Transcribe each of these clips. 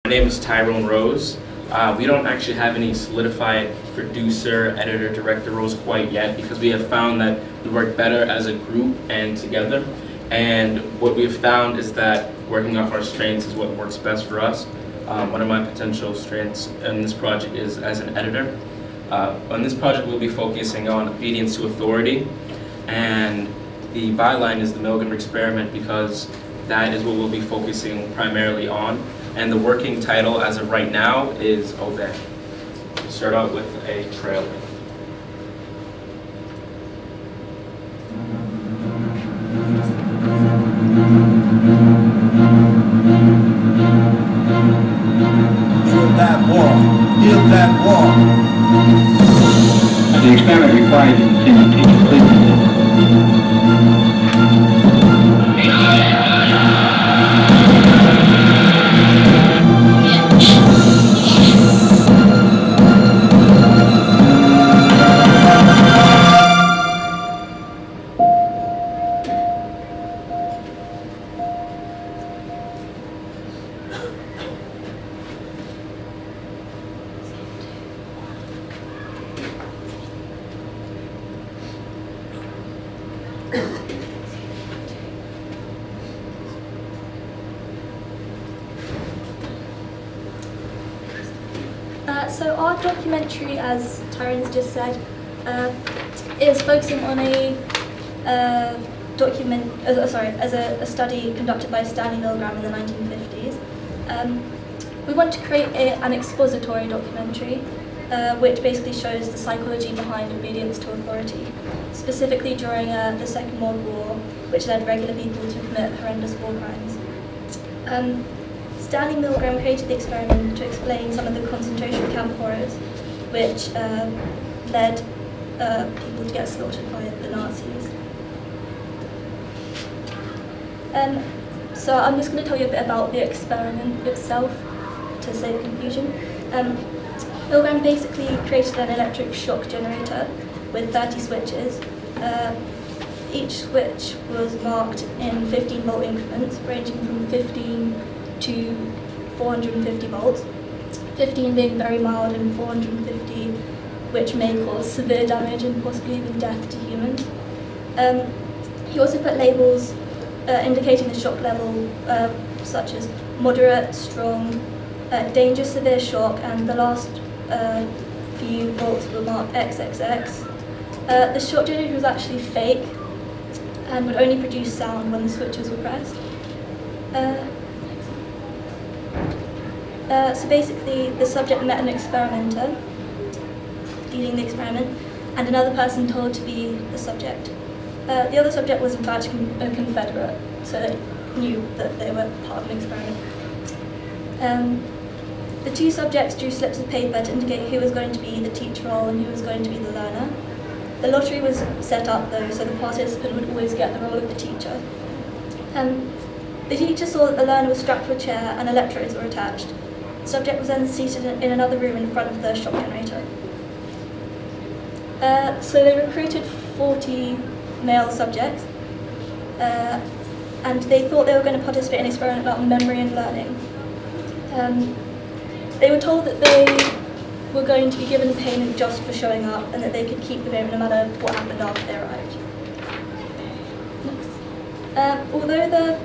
My name is Tyrone Rose. We don't actually have any solidified producer, editor, director roles quite yet because we have found that we work better as a group and together. And what we have found is that working off our strengths is what works best for us. One of my potential strengths in this project is as an editor. On this project we'll be focusing on obedience to authority, and the byline is the Milgram Experiment because that is what we'll be focusing primarily on. And the working title as of right now is Obey. We'll start out with a trailer. Build that wall. Build that wall. The experiment requires insanity completely. So our documentary, as Tyrone's just said, is focusing on a study conducted by Stanley Milgram in the 1950s. We want to create an expository documentary, which basically shows the psychology behind obedience to authority, specifically during the Second World War, which led regular people to commit horrendous war crimes. Stanley Milgram created the experiment to explain some of the concentration camp horrors, which led people to get slaughtered by the Nazis. So I'm just going to tell you a bit about the experiment itself to save confusion. Milgram basically created an electric shock generator with 30 switches. Each switch was marked in 15-volt increments, ranging from 15 to 450 volts, 15 being very mild and 450 which may cause severe damage and possibly even death to humans. He also put labels indicating the shock level such as moderate, strong, danger, severe shock, and the last few volts were marked XXX. The shock generator was actually fake and would only produce sound when the switches were pressed. So basically, the subject met an experimenter leading the experiment, and another person told to be the subject. The other subject was in fact a Confederate, so they knew that they were part of an experiment. The two subjects drew slips of paper to indicate who was going to be the teacher role and who was going to be the learner. The lottery was set up though, so the participant would always get the role of the teacher. The teacher saw that the learner was strapped to a chair and electrodes were attached. The subject was then seated in another room in front of the shock generator. So they recruited 40 male subjects, and they thought they were going to participate in an experiment about memory and learning. They were told that they were going to be given payment just for showing up and that they could keep the payment no matter what happened after they arrived. Although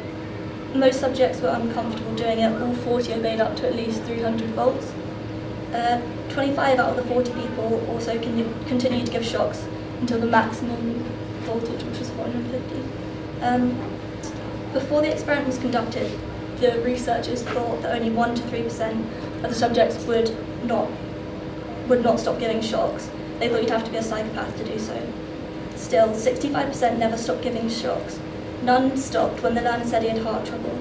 most subjects were uncomfortable doing it, all 40 obeyed up to at least 300 volts. 25 out of the 40 people also continued to give shocks until the maximum voltage, which was 450. Before the experiment was conducted, the researchers thought that only 1 to 3% of the subjects would not stop giving shocks. They thought you'd have to be a psychopath to do so. Still, 65% never stopped giving shocks. None stopped when the learner said he had heart trouble.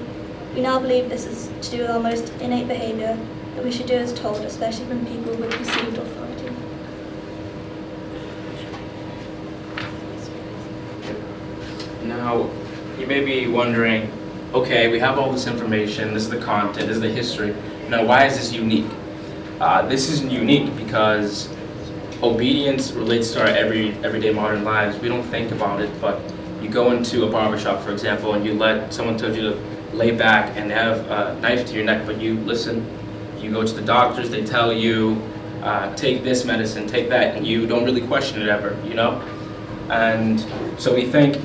We now believe this is to do with our most innate behaviour, that we should do as told, especially from people with perceived authority. Now, you may be wondering, okay, we have all this information, this is the content, this is the history. Now, why is this unique? This isn't unique because obedience relates to our everyday modern lives. We don't think about it, but you go into a barbershop, for example, and you let someone tell you to lay back and they have a knife to your neck, but you listen, You go to the doctors, they tell you, take this medicine, take that, and you don't really question it ever, you know? And so we think,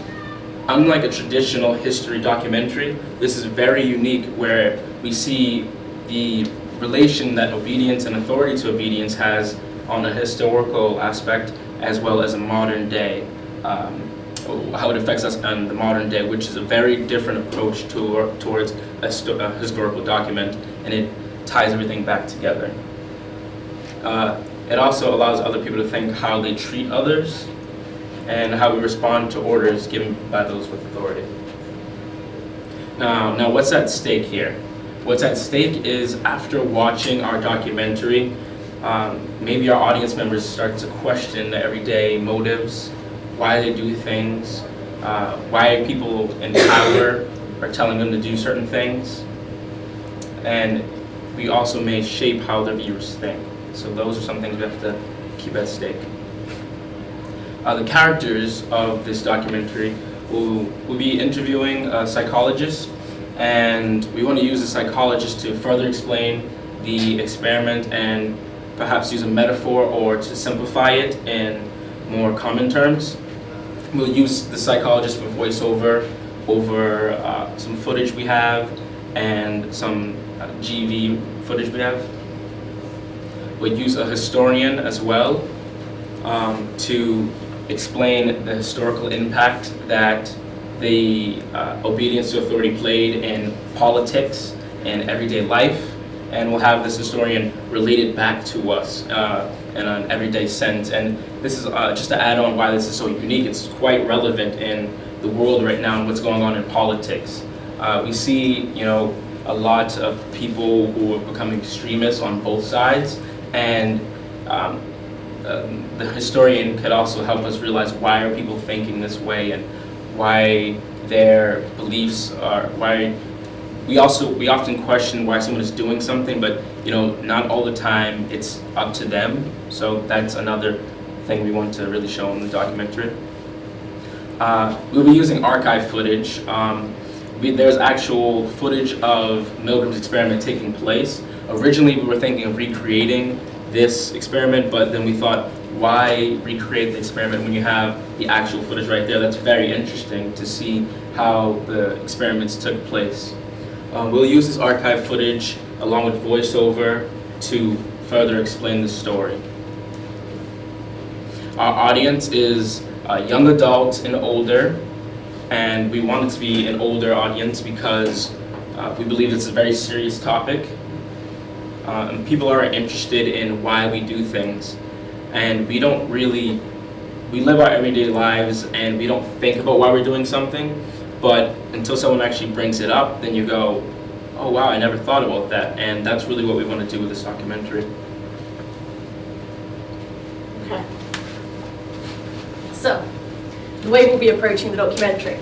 unlike a traditional history documentary, this is very unique, where we see the relation that obedience and authority to obedience has on a historical aspect, as well as a modern day, how it affects us in the modern day, which is a very different approach towards a historical document, and it ties everything back together. It also allows other people to think how they treat others and how we respond to orders given by those with authority. Now what's at stake here? What's at stake is, after watching our documentary, maybe our audience members start to question the everyday motives, why they do things, why people in power are telling them to do certain things, and we also may shape how the viewers think. So those are some things we have to keep at stake. The characters of this documentary will be interviewing a psychologist, and we want to use a psychologist to further explain the experiment and perhaps use a metaphor or to simplify it in more common terms. We'll use the psychologist for voiceover over some footage we have and some GV footage we have. We'll use a historian as well to explain the historical impact that the obedience to authority played in politics and everyday life, and we'll have this historian relate it back to us in an everyday sense. And this is just to add on why this is so unique. It's quite relevant in the world right now and what's going on in politics. We see, you know, a lot of people who are becoming extremists on both sides, and the historian could also help us realize why are people thinking this way and why their beliefs are, why we often question why someone is doing something, but you know, not all the time it's up to them. So that's another thing we want to really show in the documentary. We'll be using archive footage. There's actual footage of Milgram's experiment taking place. Originally we were thinking of recreating this experiment, but then we thought, why recreate the experiment when you have the actual footage right there? That's very interesting to see how the experiments took place. We'll use this archive footage along with voiceover to further explain the story. Our audience is young adults and older, and we want it to be an older audience because we believe it's a very serious topic. And people are interested in why we do things, and we live our everyday lives and we don't think about why we're doing something, but until someone actually brings it up, then you go, oh wow, I never thought about that. And that's really what we want to do with this documentary. Okay. So, the way we'll be approaching the documentary,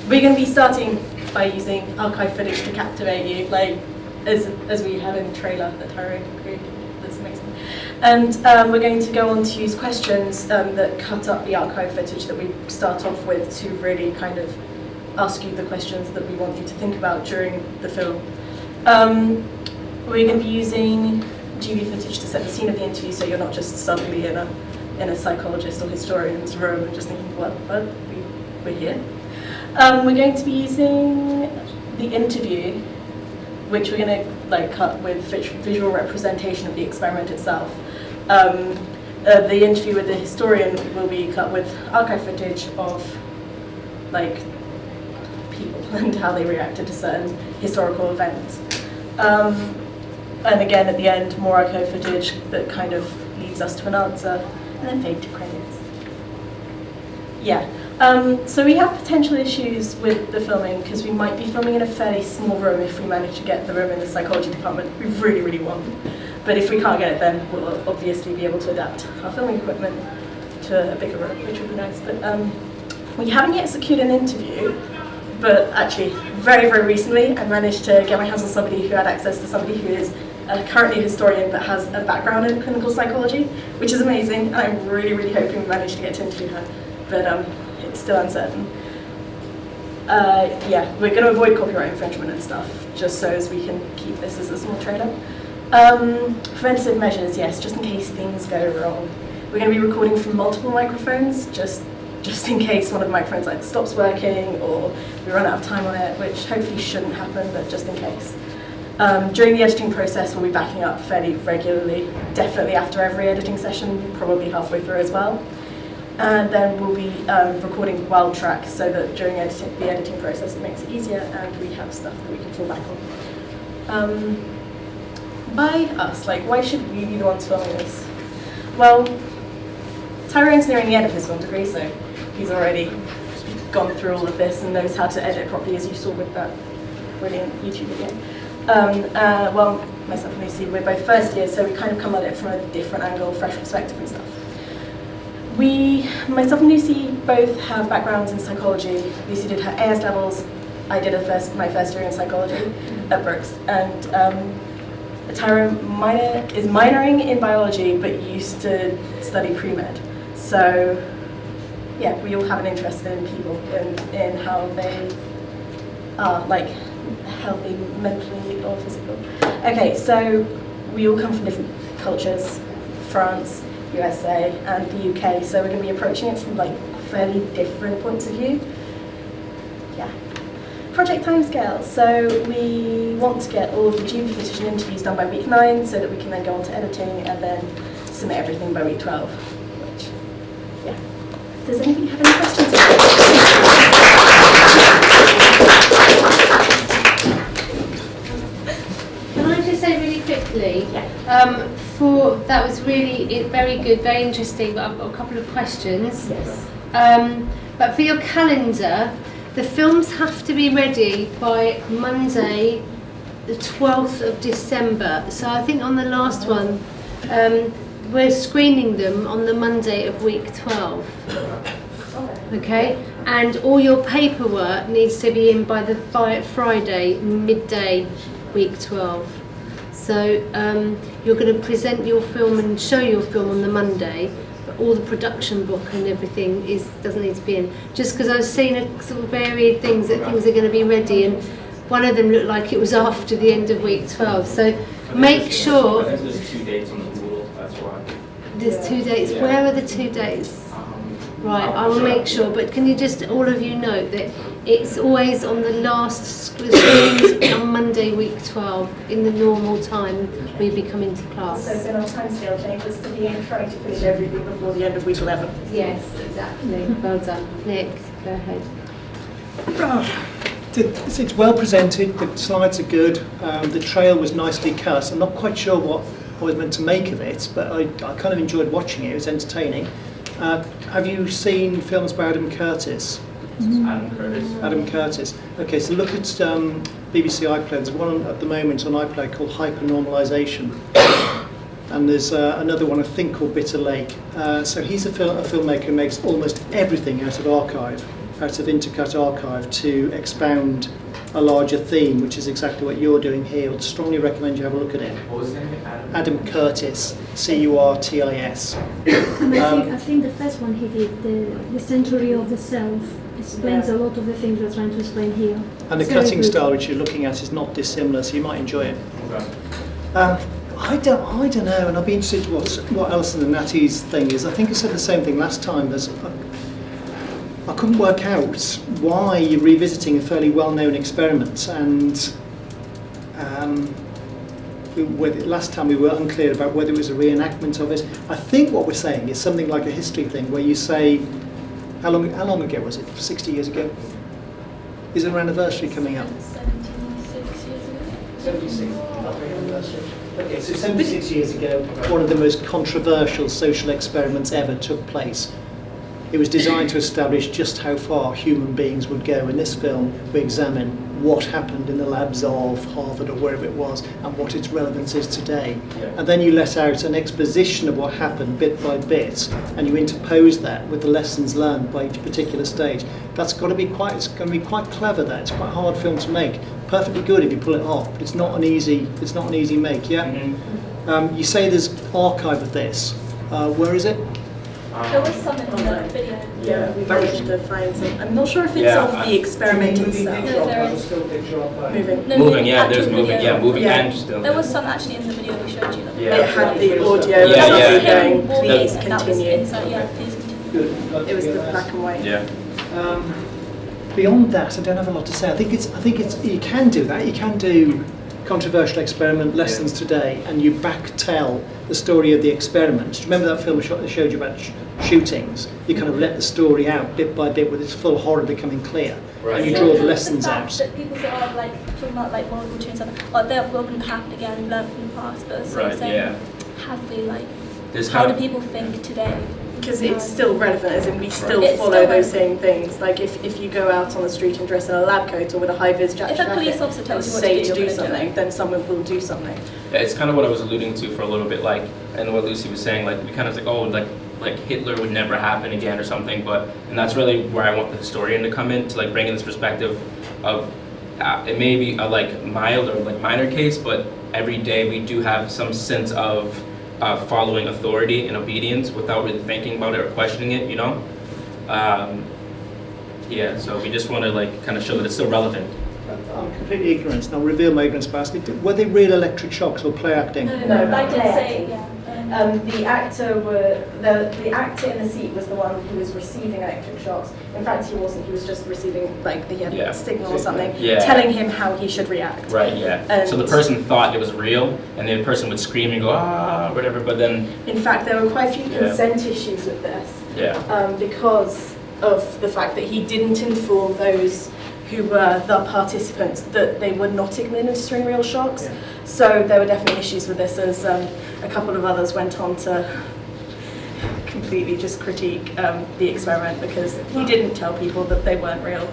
we're going to be starting by using archive footage to captivate you, like as we had in the trailer that Tyrone created. That's amazing. And we're going to go on to use questions that cut up the archive footage that we start off with to really kind of ask you the questions that we want you to think about during the film. We're going to be using GV footage to set the scene of the interview, so you're not just suddenly in a psychologist or historian's room and just thinking, what, we're here. We're going to be using the interview, which we're going to cut with visual representation of the experiment itself. The interview with the historian will be cut with archive footage of people and how they reacted to certain historical events. And again, at the end, more archive footage that kind of leads us to an answer, and then fade to credits. Yeah. So we have potential issues with the filming because we might be filming in a fairly small room if we manage to get the room in the psychology department. We really, really want. But if we can't get it, then we'll obviously be able to adapt our filming equipment to a bigger room, which would be nice. But we haven't yet secured an interview, but actually very, very recently I managed to get my hands on somebody who had access to somebody who is currently a historian but has a background in clinical psychology, which is amazing, and I'm really, really hoping we manage to get to interview her. But it's still uncertain. Yeah, we're going to avoid copyright infringement and stuff, just so as we can keep this as a small trailer. Preventative measures, yes, just in case things go wrong. We're going to be recording from multiple microphones, just in case one of the microphones like stops working or we run out of time on it, which hopefully shouldn't happen, but just in case. During the editing process, we'll be backing up fairly regularly, definitely after every editing session, probably halfway through as well. And then we'll be recording wild tracks so that during the editing process it makes it easier and we have stuff that we can fall back on. By us, like, why should we be the ones filming this? Well, Tyrone's nearing the end of his film degree, so he's already gone through all of this and knows how to edit properly, as you saw with that brilliant YouTube video. Well, myself and Lucy, we're both first years, so we kind of come at it from a different angle, fresh perspective and stuff. Myself and Lucy both have backgrounds in psychology. Lucy did her AS levels, I did my first year in psychology at Brooks, and Tyrone is minoring in biology but used to study pre-med. So yeah, we all have an interest in people and in how they are, like, healthy mentally or physical. Okay, so we all come from different cultures, France, USA and the UK, so we're going to be approaching it from like fairly different points of view. Yeah. Project timescale. So we want to get all of the GP footage and interviews done by week 9 so that we can then go on to editing and then submit everything by week 12. Which, yeah. Does anybody have any questions? Can I just say really quickly? Yeah. That was really very good, very interesting, but I've got a couple of questions. Yes. But for your calendar, the films have to be ready by Monday, the 12th of December. So I think on the last one, we're screening them on the Monday of week 12. Okay? And all your paperwork needs to be in by the Friday, midday, week 12. So you're going to present your film and show your film on the Monday, but all the production book and everything doesn't need to be in. Just because I've seen a sort of varied things that things are going to be ready, and one of them looked like it was after the end of week 12. So make sure. There's 2 dates on the Google, that's why. There's 2 dates. Where are the 2 dates? Right, I will make sure, but can you just, all of you note that it's always on the last screens on Monday, week 12, in the normal time we be coming to class. So then our timescale changes to being trying to finish everything before the end of week 11. Yes, exactly. Well done. Nick, go ahead. It's well presented, the slides are good, the trail was nicely cut. I'm not quite sure what I was meant to make of it, but I kind of enjoyed watching it, it was entertaining. Have you seen films by Adam Curtis? Adam Curtis. Adam Curtis. Okay, so look at BBC iPlayer. There's one at the moment on iPlayer called Hypernormalization. And there's another one, I think, called Bitter Lake. So he's a filmmaker who makes almost everything out of archive, out of intercut archive, to expound a larger theme, which is exactly what you're doing here. I'd strongly recommend you have a look at it. What was his name? Adam Curtis, Curtis. And I think the first one he did, the Century of the Self, explains a lot of the things we're trying to explain here. And the It's cutting very good. style which you're looking at is not dissimilar, so you might enjoy it. Okay. I don't know, and I'd be interested what else in the Natty's thing is. I think I said the same thing last time. I couldn't work out why you're revisiting a fairly well-known experiment, and last time we were unclear about whether it was a reenactment of it. I think what we're saying is something like a history thing, where you say, how long ago was it? 60 years ago? Is there an anniversary coming up? 76 years ago. 76, anniversary. Okay, so 76 years ago, one of the most controversial social experiments ever took place. It was designed to establish just how far human beings would go. In this film, we examine what happened in the labs of Harvard or wherever it was and what its relevance is today. Yeah. And then you let out an exposition of what happened bit by bit, and you interpose that with the lessons learned by each particular stage. It's going to be quite clever. That it's quite a hard film to make. Perfectly good if you pull it off. It's not an easy make. Yeah. Mm-hmm. You say there's archive of this. Where is it? There was some in the video. Yeah, we That was- managed to find some. I'm not sure if it's Yeah, of the experiment itself. No, there is. Moving. No, Moving, the yeah, there's actual moving, video. yeah, moving Yeah. and still. There was some actually in the video we showed you. Yeah. It had the audio. Yeah, with yeah, somebody yeah. going, Walking, please that was continue. inside, yeah, please continue. It was the black and white. Yeah. Beyond that, I don't have a lot to say. I think it's you can do that. You can do controversial experiment, lessons today, and you back tell the story of the experiment. Do you remember that film I showed you about shootings? You kind of let the story out bit by bit with its full horror becoming clear, Right. and you So draw the lessons the out. fact that people say, oh, like, talking about like World War II and stuff, oh, they're welcome to happen again, learn from the past, but so Right, saying, yeah. have they, like, There's how kind do of- people think today? Because it's still relevant, as in we still It's follow still those relevant. same things. Like if you go out on the street and dress in a lab coat or with a high-vis jacket, If a police officer tells you what to say do, to do you're gonna do something, it. then someone will do something. Yeah, it's kind of what I was alluding to for a little bit, like, and what Lucy was saying, like, we kind of like, oh, like Hitler would never happen again or something, but, and that's really where I want the historian to come in, to like bring in this perspective of, it may be a like mild or like minor case, but every day we do have some sense of following authority and obedience without really thinking about it or questioning it, you know? Yeah, so we just want to like kind of show that it's still relevant. I'm completely ignorant, and I'll reveal my ignorance past it. Were they real electric shocks or play acting? No, I did play say, acting. yeah. The actor in the seat was the one who was receiving electric shocks. In fact, he wasn't. He was just receiving like the Yeah. signal or something, Yeah. telling him how he should react. Right, yeah. And- So the person thought it was real, and the person would scream and go, ah, whatever, but then, In fact, there were quite a few Yeah. consent issues with this. yeah. Because of the fact that he didn't inform those who were the participants that they were not administering real shocks. Yeah. So there were definitely issues with this, as a couple of others went on to completely just critique the experiment because he didn't tell people that they weren't real.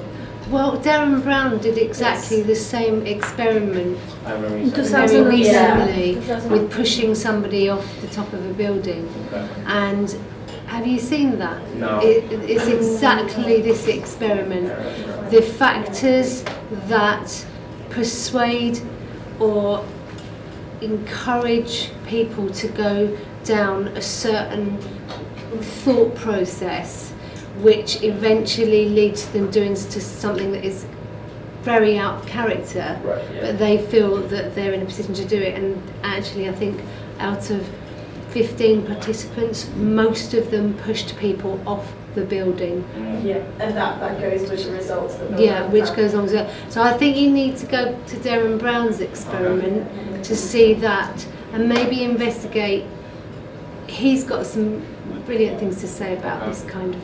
Well, Darren Brown did exactly the same experiment I remember In you saying. very 2011. recently with pushing somebody off the top of a building. Okay. And have you seen that? No. It's exactly this experiment. The factors that persuade or encourage people to go down a certain thought process, which eventually leads to them doing to something that is very out of character, Right, yeah. but they feel that they're in a position to do it. And actually, I think out of 15 participants, most of them pushed people off the building. Yeah, and that goes with the results that Yeah, which goes on. So I think you need to go to Darren Brown's experiment to see that and maybe investigate. He's got some brilliant things to say about this kind of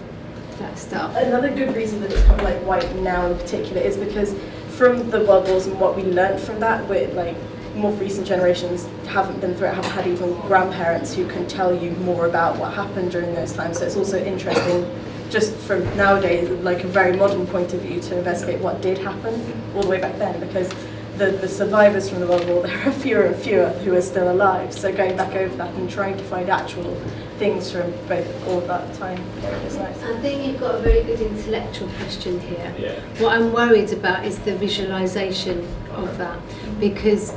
that stuff. Another good reason that it's kind of like white now in particular is because from the World Wars and what we learned from that, with like more recent generations haven't been through it, haven't had even grandparents who can tell you more about what happened during those times. So it's also interesting just from nowadays, like a very modern point of view, to investigate what did happen all the way back then, because the survivors from the World War, there are fewer and fewer who are still alive. So going back over that and trying to find actual things from both all of that time is nice. I think you've got a very good intellectual question here. Yeah. What I'm worried about is the visualization of that, because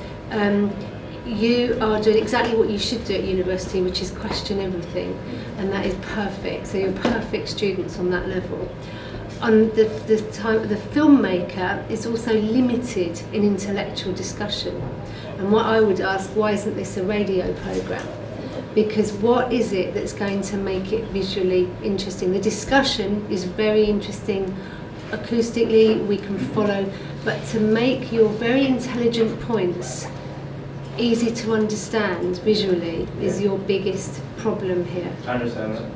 you are doing exactly what you should do at university, which is question everything, and that is perfect. So you're perfect students on that level. On the time, the filmmaker is also limited in intellectual discussion. And what I would ask, why isn't this a radio program? Because what is it that's going to make it visually interesting? The discussion is very interesting acoustically, we can follow, but to make your very intelligent points easy to understand visually is your biggest problem here. I understand that.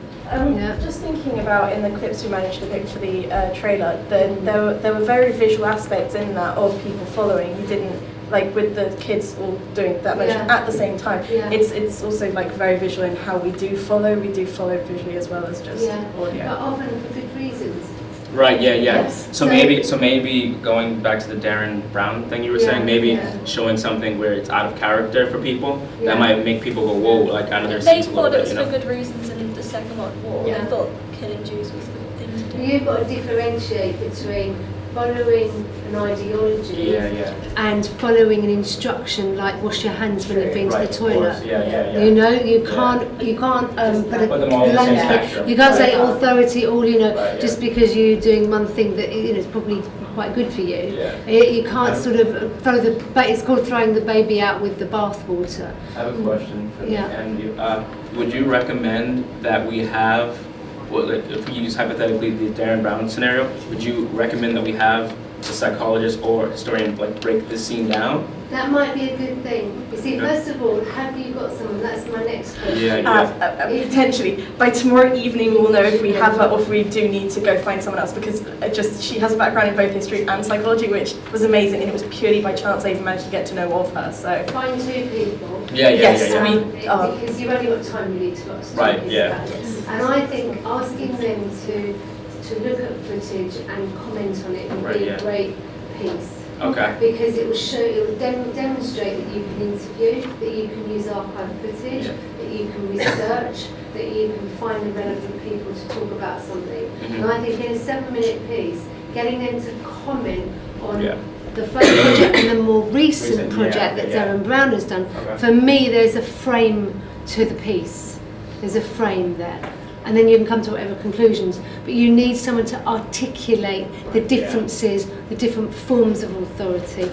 Yeah. Just thinking about in the clips we managed to pick for the trailer, there were very visual aspects in that of people following. You didn't, like with the kids all doing that much Yeah. at the same time. Yeah. It's also like very visual in how we do follow. We do follow visually as well as just audio. But often for good reasons. Right, yeah, yeah. Yes. So maybe going back to the Darren Brown thing you were Yeah, saying, maybe yeah. showing something where it's out of character for people, Yeah. that might make people go, whoa, like out of their They seats a little thought it bit, was you for know? good reasons in the Second World War. Yeah. They thought killing Jews was the thing to do. You've got to differentiate between following an ideology and following an instruction like wash your hands when you've been to the toilet. You know, you can't put a blanket. You can't say authority all, you know, just because you're doing one thing that, you know, is probably quite good for you. You can't sort of throw it's called throwing the baby out with the bathwater. I have a question for you. Would you recommend that we have, well, like, if we use hypothetically the Darren Brown scenario, would you recommend that we have a psychologist or historian like break this scene down? That might be a good thing. You see, first of all, have you got someone? That's my next question. Potentially. By tomorrow evening we'll know if we have her or if we do need to go find someone else, because she has a background in both history and psychology, which was amazing, and it was purely by chance I even managed to get to know of her. So find 2 people. Because you've only got time really to look. Right, And I think asking them to look at footage and comment on it would be a great piece. Okay. Because it will demonstrate that you can interview, that you can use archive footage, that you can research, that you can find the relevant people to talk about something. And I think in a 7-minute piece, getting them to comment on the first project and the more recent project that Darren Brown has done, for me there's a frame to the piece. There's a frame there. And then you can come to whatever conclusions. But you need someone to articulate the differences, the different forms of authority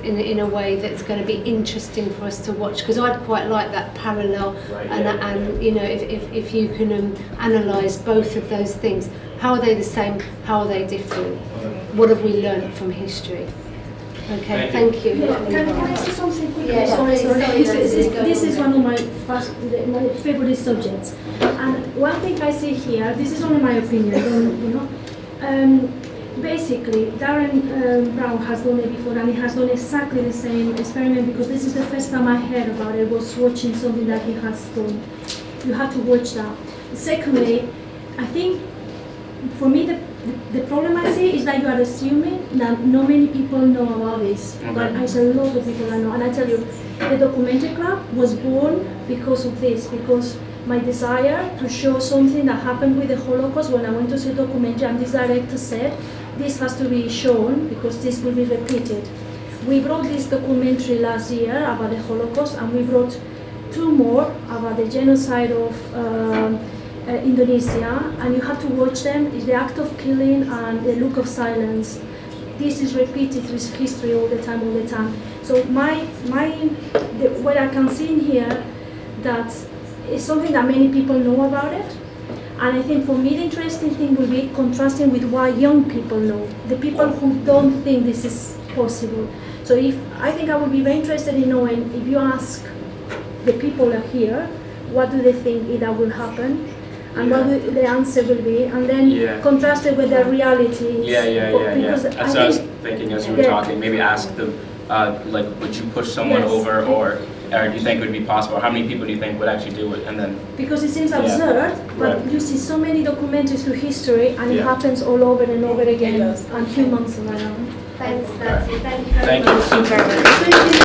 in a way that's going to be interesting for us to watch. Because I'd quite like that parallel, and you know, if you can analyse both of those things. How are they the same? How are they different? What have we learned from history? Okay, thank you. Can I say something quickly? Yeah, Sorry. This is one of my favorite subjects. And one thing I see here, this is only my opinion, basically, Darren Brown has done it before, and he has done exactly the same experiment, because this is the first time I heard about it, was watching something that he has done. You have to watch that. Secondly, I think, for me, the problem I see is that you are assuming that not many people know about this, but there's a lot of people I know. And I tell you, the documentary club was born because of this, because my desire to show something that happened with the Holocaust when I went to see a documentary, and this director said, this has to be shown because this will be repeated. We brought this documentary last year about the Holocaust, and we brought 2 more about the genocide of Indonesia, and you have to watch them. It's the act of killing and the look of silence. This is repeated through history all the time. So what I can see in here, that is something that many people know about it. And I think for me the interesting thing will be contrasting with what young people know, the people who don't think this is possible. So I think I would be very interested in knowing, if you ask the people here, what do they think that will happen? And what the answer will be, and then contrast it with the reality. That's what I was thinking as you were talking. Maybe ask them, like, would you push someone over, or do you think it would be possible? How many people do you think would actually do it? And then because it seems absurd, but you see so many documentaries through history, and it happens all over and over again, and humans around. Thanks, Nancy. Thank you very much. Thank you very much.